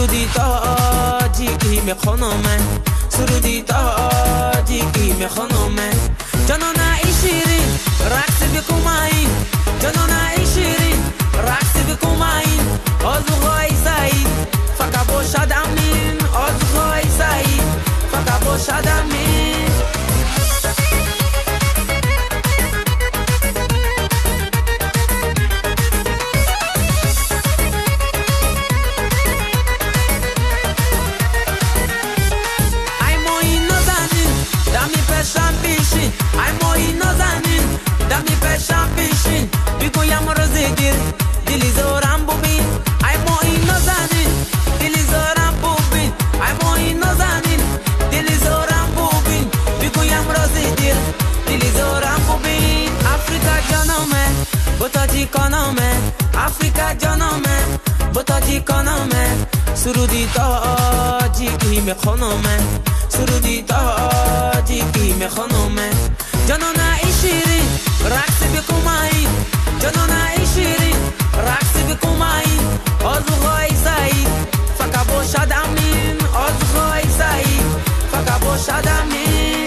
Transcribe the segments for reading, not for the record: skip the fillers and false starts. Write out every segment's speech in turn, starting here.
سرودی تاجیکی میخونم سرودی تاجیکی میخونم جانان ای شیرین رقص بکومایی جانان ای شیرین رقص بکومایی آزوغای سعید فقط باشد امین آزوغای سعید فقط باشد امین ای مایی نازنین دمی پشم پیشین بگویم روزی گیر دلی زارم ببین ای مایی نازنین دلی زارم ببین ای مایی نازنین دلی زارم ببین بگویم روزی گیر دلی زارم ببین افریقا جانمه با تاجیکانمه افریقا جانمه با تاجیکانمه سرودی تاجیکی میخونمه سرودی تاجیکی میخونمه جانان ای شیرین رقص بکومایی جانان ای شیرین رقص بکومایی آزوغای سعید فقط باشد امین آزوغای سعید فقط باشد امین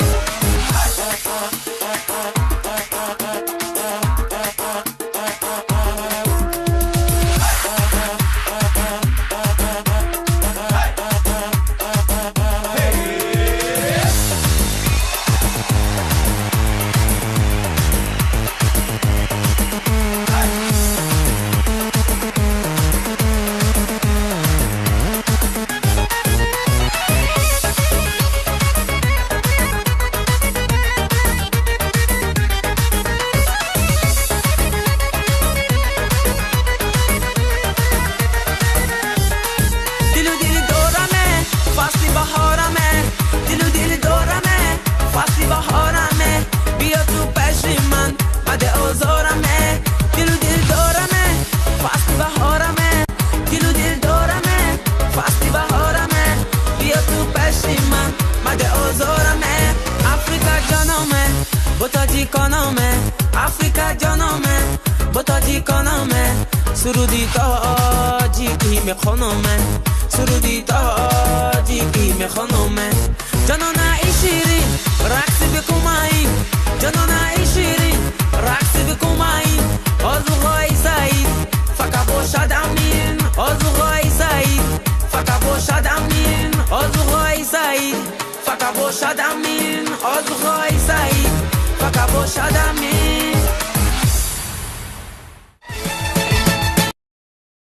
افریقا جانمه با تاجیکانمه سرودی تاجیکی میخونمه سرودی تاجیکی میخونمه جانان ای شیرین رقص بکومایی جانان ای شیرین رقص بکومایی آزوغای سعید فقط باشد امین آزوغای سعید فقط باشد امین آزوغای سعید فقط باشد امین آزوغای سعید فقط باشد